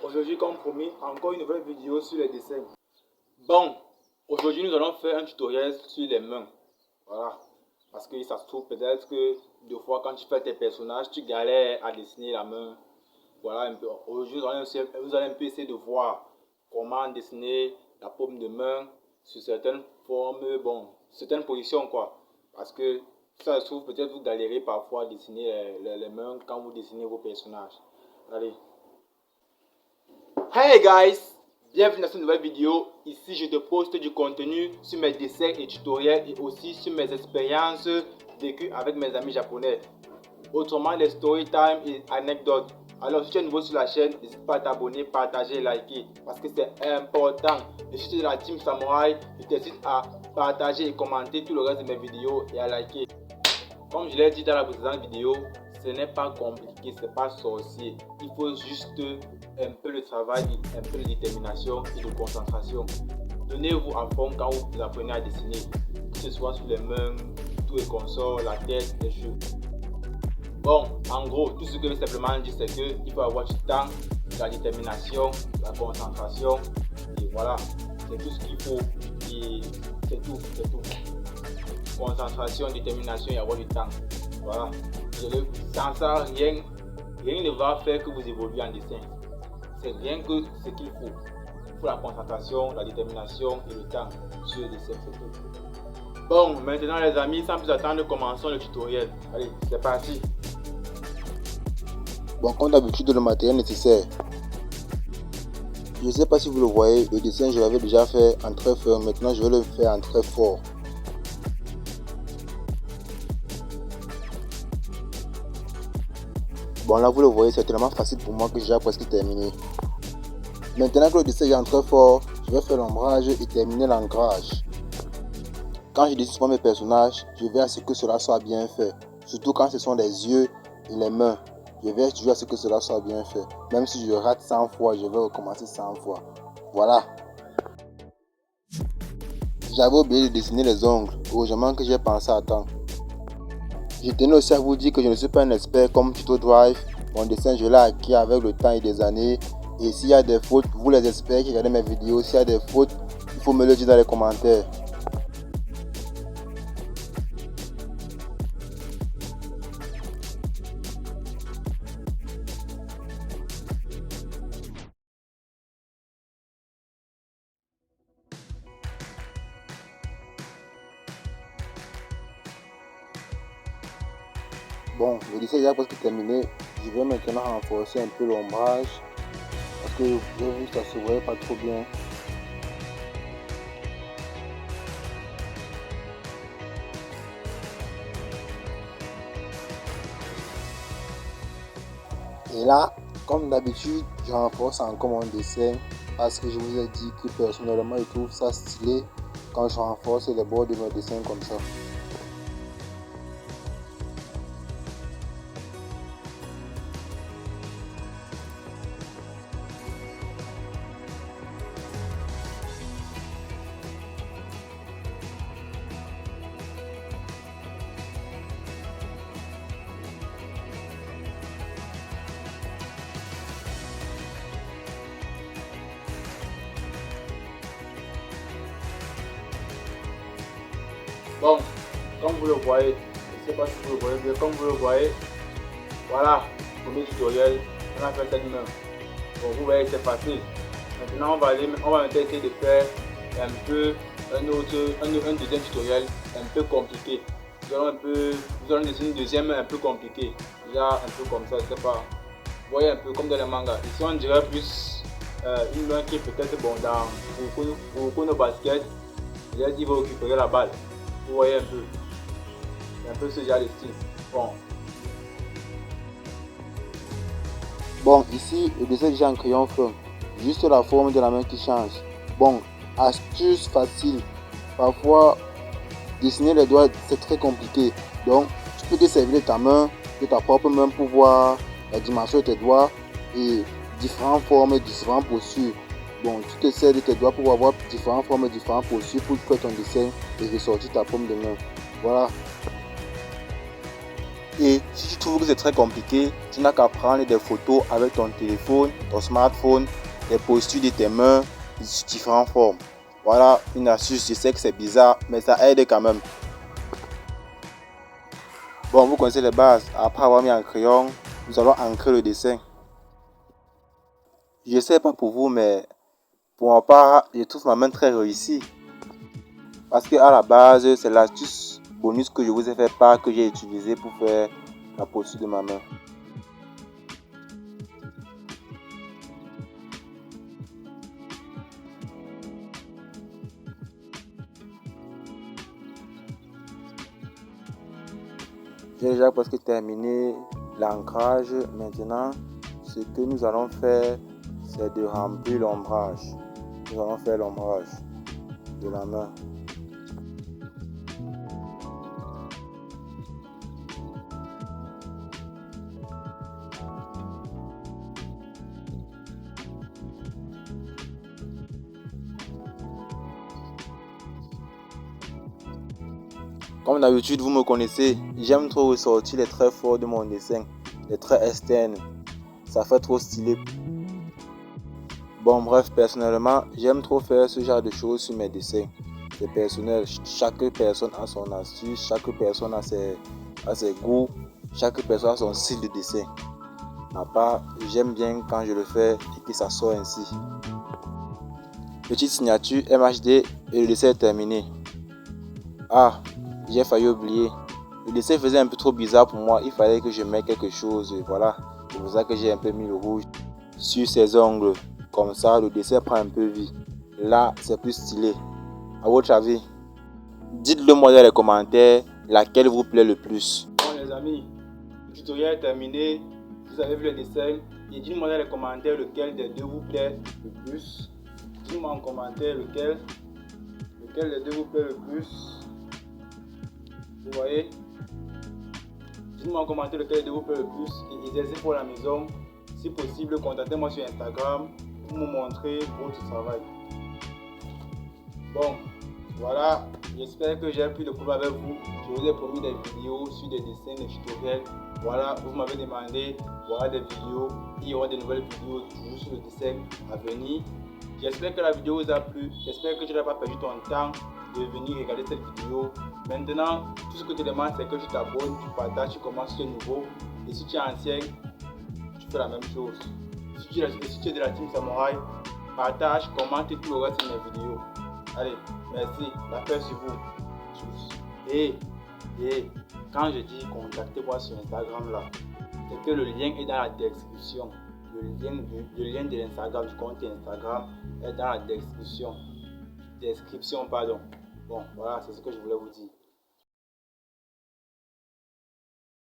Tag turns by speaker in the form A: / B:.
A: Aujourd'hui, comme promis, encore une nouvelle vidéo sur les dessins. Bon, aujourd'hui nous allons faire un tutoriel sur les mains. Voilà, parce que ça se trouve peut-être que deux fois quand tu fais tes personnages, tu galères à dessiner la main. Voilà un peu. Aujourd'hui, vous allez un peu essayer de voir comment dessiner la paume de main sur certaines formes, bon, certaines positions quoi. Parce que ça se trouve peut-être vous galérez parfois à dessiner les mains quand vous dessinez vos personnages. Allez. Hey guys, bienvenue dans cette nouvelle vidéo. Ici je te poste du contenu sur mes dessins et tutoriels et aussi sur mes expériences vécues avec mes amis japonais. Autrement les story time et anecdotes. Alors si tu es nouveau sur la chaîne, n'hésite pas à t'abonner, partager et liker parce que c'est important. Et si tu es de la team samouraï, je t'invite à partager et commenter tout le reste de mes vidéos et à liker. Comme je l'ai dit dans la précédente vidéo, ce n'est pas compliqué, ce n'est pas sorcier. Il faut juste un peu de travail, un peu de détermination et de concentration. Donnez-vous à fond quand vous apprenez à dessiner, que ce soit sur les mains, tout les consorts, la tête, les cheveux. Bon, en gros, tout ce que je veux simplement dire, c'est qu'il faut avoir du temps, de la détermination, de la concentration, et voilà, c'est tout ce qu'il faut, et c'est tout. Concentration, détermination et avoir du temps. Voilà. Sans ça, rien ne va faire que vous évoluez en dessin. C'est rien que ce qu'il faut. Il faut la concentration, la détermination et le temps sur le dessin, c'est tout. Bon, maintenant les amis, sans plus attendre, commençons le tutoriel. Allez, c'est parti.
B: Bon, comme d'habitude, le matériel nécessaire. Je ne sais pas si vous le voyez, le dessin je l'avais déjà fait en très fort, maintenant je vais le faire en très fort. Bon là vous le voyez, c'est tellement facile pour moi que j'ai déjà presque terminé. Maintenant que le dessin est en très fort, je vais faire l'ombrage et terminer l'ancrage. Quand je dessine mes personnages, je vais à ce que cela soit bien fait. Surtout quand ce sont les yeux et les mains. Je vais toujours à ce que cela soit bien fait. Même si je rate 100 fois, je vais recommencer 100 fois. Voilà. J'avais oublié de dessiner les ongles. Heureusement que j'ai pensé à temps. Je tenais aussi à vous dire que je ne suis pas un expert comme Tuto Drive. Mon dessin, je l'ai acquis avec le temps et des années. Et s'il y a des fautes, vous les experts qui regardez mes vidéos, s'il y a des fautes, il faut me le dire dans les commentaires. Bon, le dessin est déjà presque terminé. Je vais maintenant renforcer un peu l'ombrage parce que j'ai vu que ça se voyait pas trop bien. Et là, comme d'habitude, je renforce encore mon dessin parce que je vous ai dit que personnellement je trouve ça stylé quand je renforce les bords de mes dessins comme ça.
A: Bon, comme vous le voyez, je ne sais pas si vous le voyez bien, comme vous le voyez, voilà, premier tutoriel, on a fait cette main. Bon, vous voyez, c'est facile. Maintenant, on va essayer de faire un peu un deuxième tutoriel un peu compliqué. Nous allons dessiner une deuxième un peu compliqué. Déjà un peu comme ça, je sais pas. Vous voyez un peu comme dans les mangas. Ici, on dirait plus une main qui est peut-être bon dans Kuroko Basket. Il a dit qu'il va récupérer la balle. Vous voyez un peu. C'est un peu ce genre de style. Bon.
B: Bon, ici, le dessin est déjà en crayon feu. Juste la forme de la main qui change. Bon, astuce facile. Parfois, dessiner les doigts, c'est très compliqué. Donc, tu peux te servir de ta main, de ta propre main pour voir la dimension de tes doigts et différentes formes et différentes postures. Bon, tu te sers de tes doigts pour avoir différentes formes et différentes postures pour faire ton dessin et ressortir ta paume de main. Voilà. Et si tu trouves que c'est très compliqué, tu n'as qu'à prendre des photos avec ton téléphone, ton smartphone, les postures de tes mains, différentes formes. Voilà une astuce, je sais que c'est bizarre, mais ça aide quand même. Bon, vous connaissez les bases. Après avoir mis un crayon, nous allons ancrer le dessin. Je ne sais pas pour vous, mais pour ma part, je trouve ma main très réussie. Parce qu'à la base, c'est l'astuce bonus que je vous ai fait part que j'ai utilisé pour faire la posture de ma main. J'ai déjà presque terminé l'ancrage. Maintenant, ce que nous allons faire, c'est de remplir l'ombrage. Nous allons faire l'ombrage de la main. Comme d'habitude, vous me connaissez, j'aime trop ressortir les traits forts de mon dessin, les traits externes. Ça fait trop stylé. Bon, bref, personnellement, j'aime trop faire ce genre de choses sur mes dessins. C'est personnel, chaque personne a son astuce, chaque personne a ses goûts, chaque personne a son style de dessin. À part, j'aime bien quand je le fais et que ça sort ainsi. Petite signature MHD et le dessin est terminé. Ah, j'ai failli oublier. Le dessin faisait un peu trop bizarre pour moi. Il fallait que je mette quelque chose. Voilà. C'est pour ça que j'ai un peu mis le rouge sur ses ongles. Comme ça, le dessin prend un peu vie. Là, c'est plus stylé. À votre avis, dites-le moi dans les commentaires laquelle vous plaît le plus.
A: Bon les amis, le tutoriel est terminé. Vous avez vu le dessin. Et dites-moi dans les commentaires lequel des deux vous plaît le plus. Dites-moi en commentaire lequel des deux vous plaît le plus. Vous voyez? Dites-moi en commentaire lequel des deux vous plaît le plus. Et exercez pour la maison. Si possible, contactez-moi sur Instagram pour me montrer votre travail. Bon, voilà. J'espère que j'ai pu le prouver avec vous. Je vous ai promis des vidéos sur des dessins, des tutoriels. Voilà, vous m'avez demandé, voilà des vidéos. Il y aura de nouvelles vidéos toujours sur le dessin à venir. J'espère que la vidéo vous a plu. J'espère que tu n'as pas perdu ton temps de venir regarder cette vidéo. Maintenant, tout ce que tu demandes, c'est que tu t'abonnes, tu partages, tu commences ce nouveau. Et si tu es ancien, tu fais la même chose. Si tu es de la team Samouraï, partage, commente et tout le reste de mes vidéos. Allez, merci, la paix sur vous. Et quand je dis contactez-moi sur Instagram là, c'est que le lien est dans la description. Le lien de l'Instagram, du compte Instagram est dans la description. Bon, voilà, c'est ce que je voulais vous dire.